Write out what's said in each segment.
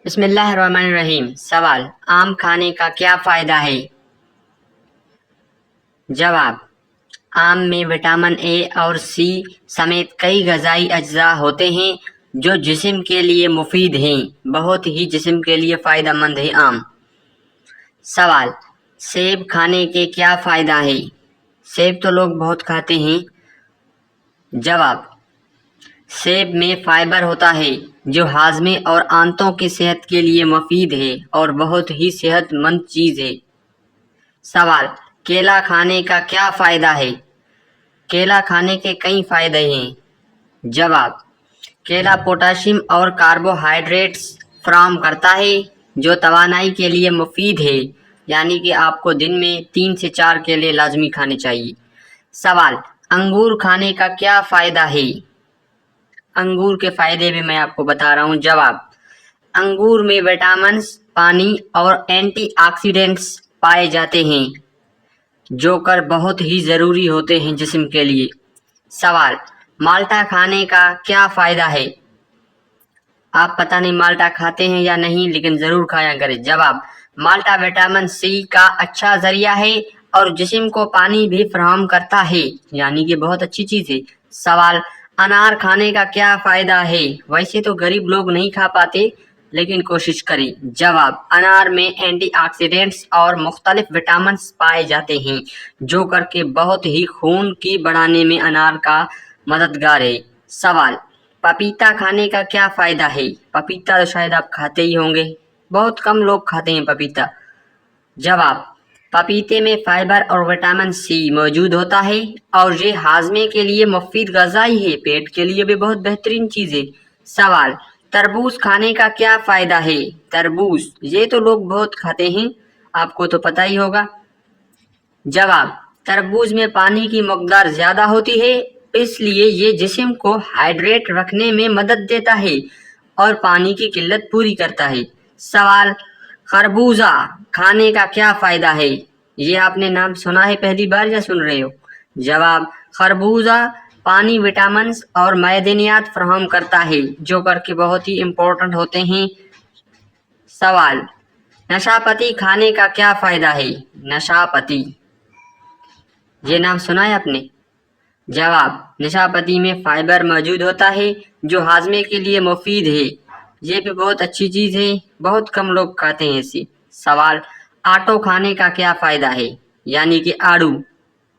بسم اللہ الرحمن الرحیم۔ سوال: آم کھانے کا کیا فائدہ ہے؟ جواب: آم میں وٹامن اے اور سی سمیت کئی غذائی اجزاء ہوتے ہیں جو جسم کے لیے مفید ہیں، بہت ہی جسم کے لیے فائدہ مند ہے آم۔ سوال: سیب کھانے کے کیا فائدہ ہے؟ سیب تو لوگ بہت کھاتے ہیں۔ جواب: سیب میں فائبر ہوتا ہے جو ہاضمے اور آنتوں کی صحت کے لیے مفید ہے اور بہت ہی صحت مند چیز ہے۔ سوال: کیلا کھانے کا کیا فائدہ ہے؟ کیلا کھانے کے کئی فائدے ہیں۔ جواب: کیلا پوٹاشیم اور کاربوہائیڈریٹس فراہم کرتا ہے جو توانائی کے لیے مفید ہے، یعنی کہ آپ کو دن میں 3 سے 4 کیلے لازمی کھانے چاہیے۔ سوال: انگور کھانے کا کیا فائدہ ہے؟ انگور کے فائدے بھی میں آپ کو بتا رہا ہوں۔ جواب: انگور میں وٹامنز، پانی اور اینٹی آکسیڈنٹس پائے جاتے ہیں جو بہت ہی ضروری ہوتے ہیں جسم کے لیے۔ سوال: مالٹا کھانے کا کیا فائدہ ہے؟ آپ پتہ نہیں مالٹا کھاتے ہیں یا نہیں، لیکن ضرور کھایا کریں۔ جواب: مالٹا وٹامن سی کا اچھا ذریعہ ہے اور جسم کو پانی بھی فراہم کرتا ہے، یعنی کہ بہت اچھی چیز ہے۔ سوال: انار کھانے کا کیا فائدہ ہے؟ ویسے تو غریب لوگ نہیں کھا پاتے، لیکن کوشش کریں۔ جواب: انار میں اینٹی آکسیڈنٹس اور مختلف وٹامنز پائے جاتے ہیں جو بہت ہی خون کی بڑھانے میں انار کا مددگار ہے۔ سوال: پپیتا کھانے کا کیا فائدہ ہے؟ پپیتا تو شاید آپ کھاتے ہی ہوں گے، بہت کم لوگ کھاتے ہیں پپیتا۔ جواب: پپیتے میں فائبر اور وٹامن سی موجود ہوتا ہے اور یہ ہاضمے کے لیے مفید غذائی ہے، پیٹ کے لیے بھی بہت بہترین چیز ہے۔ سوال: تربوز کھانے کا کیا فائدہ ہے؟ تربوز یہ تو لوگ بہت کھاتے ہیں، آپ کو تو پتہ ہی ہوگا۔ جواب: تربوز میں پانی کی مقدار زیادہ ہوتی ہے، اس لیے یہ جسم کو ہائیڈریٹ رکھنے میں مدد دیتا ہے اور پانی کی قلت پوری کرتا ہے۔ سوال: خربوزہ کھانے کا کیا فائدہ ہے؟ یہ آپ نے نام سنا ہے پہلی بار یا سن رہے ہو؟ جواب: خربوزہ پانی، وٹامنز اور معدنیات فراہم کرتا ہے جو بہت ہی امپورٹنٹ ہوتے ہیں۔ سوال: ناشپاتی کھانے کا کیا فائدہ ہے؟ ناشپاتی یہ نام سنا ہے آپ نے؟ جواب: ناشپاتی میں فائبر موجود ہوتا ہے جو ہاضمے کے لیے مفید ہے، یہ بھی بہت اچھی چیز ہے، بہت کم لوگ کھاتے ہیں اسے۔ سوال: آٹو کھانے کا کیا فائدہ ہے؟ یعنی کہ آڑو،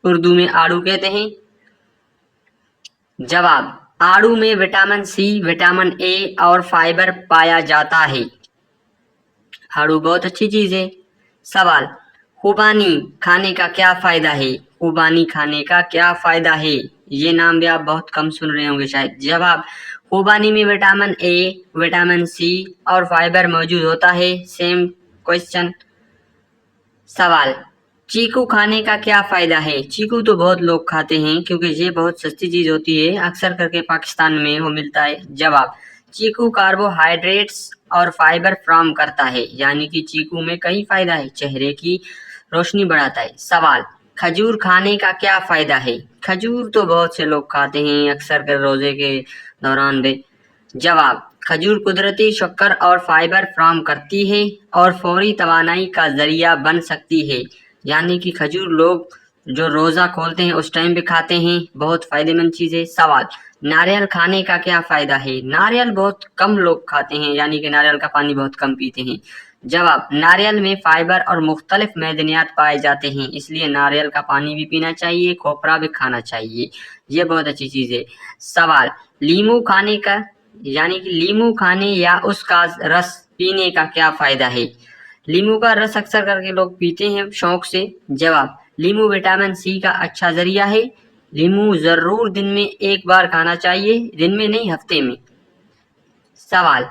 اردو میں آڑو کہتے ہیں۔ جواب: آڑو میں وٹامن سی، وٹامن اے اور فائبر پایا جاتا ہے، آڑو بہت اچھی چیز ہے۔ سوال: خوبانی کھانے کا کیا فائدہ ہے؟ خوبانی کھانے کا کیا فائدہ ہے؟ یہ نام بھی آپ بہت کم سن رہے ہوں گے شاید۔ جواب: خوبانی میں وٹامن اے، وٹامن سی اور فائبر موجود ہوتا ہے۔ Same question. سوال: چیکو کھانے کا کیا فائدہ ہے؟ چیکو تو بہت لوگ کھاتے ہیں کیونکہ یہ بہت سستی چیز ہوتی ہے، اکثر کر کے پاکستان میں وہ ملتا ہے۔ جواب: چیکو کاربوہائیڈریٹس اور فائبر فراہم کرتا ہے، یعنی کہ چیکو میں کئی فائدہ ہے، چہرے کی روشنی بڑھاتا ہے۔ سوال: کھجور کھانے کا کیا فائدہ ہے؟ کھجور تو بہت سے لوگ کھاتے ہیں، اکثر کر روزے کے دوران بھی۔ جواب: کھجور قدرتی شکر اور فائبر فراہم کرتی ہے اور فوری توانائی کا ذریعہ بن سکتی ہے، یعنی کہ کھجور لوگ جو روزہ کھولتے ہیں اس ٹائم بھی کھاتے ہیں، بہت فائدہ مند چیز ہے۔ سوال: ناریل کھانے کا کیا فائدہ ہے؟ ناریل بہت کم لوگ کھاتے ہیں، یعنی کہ ناریل کا پانی بہت کم پیتے ہیں۔ جواب: ناریل میں فائبر اور مختلف معدنیات پائے جاتے ہیں، اس لیے ناریل کا پانی بھی پینا چاہیے، کھوپرا بھی کھانا چاہیے، یہ بہت اچھی چیز ہے۔ سوال: لیمو کھانے کا، یعنی کہ لیمو کھانے یا اس کا رس پینے کا کیا فائدہ ہے؟ لیمو کا رس اکثر کر کے لوگ پیتے ہیں شوق سے۔ جواب: لیمو وٹامن سی کا اچھا ذریعہ ہے، لیمو ضرور دن میں 1 بار کھانا چاہیے، دن میں نہیں ہفتے میں۔ سوال: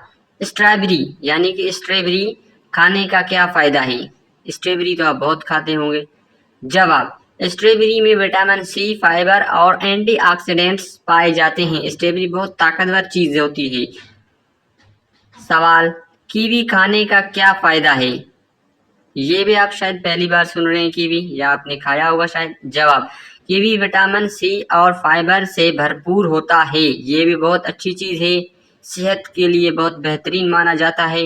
اسٹرابیری، یعنی کہ اسٹرابیری کھانے کا کیا فائدہ ہے؟ اسٹرابیری تو آپ بہت کھاتے ہوں گے۔ جواب: اسٹرابیری میں وٹامن سی، فائبر اور اینٹی آکسیڈنٹس پائے جاتے ہیں، اسٹرابیری بہت طاقتور چیز ہوتی ہے۔ سوال: کیوی کھانے کا کیا فائدہ ہے؟ یہ بھی آپ شاید پہلی بار سن رہے ہیں کیوی، یا آپ نے کھایا ہوگا شاید۔ جواب: کیوی وٹامن سی اور فائبر سے بھرپور ہوتا ہے، یہ بھی بہت اچھی چیز ہے، صحت کے لیے بہت بہترین مانا جاتا ہے۔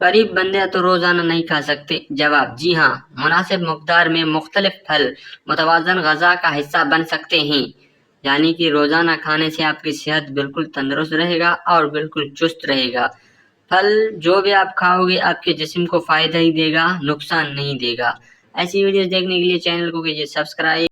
غریب بندے تو روزانہ نہیں کھا سکتے؟ جواب: جی ہاں، مناسب مقدار میں مختلف پھل متوازن غذا کا حصہ بن سکتے ہیں، یعنی کہ روزانہ کھانے سے آپ کی صحت بالکل تندرست رہے گا اور بالکل چست رہے گا۔ پھل جو بھی آپ کھاؤ گے آپ کے جسم کو فائدہ ہی دے گا، نقصان نہیں دے گا۔ ایسی ویڈیوز دیکھنے کے لیے چینل کو کیجیے سبسکرائب۔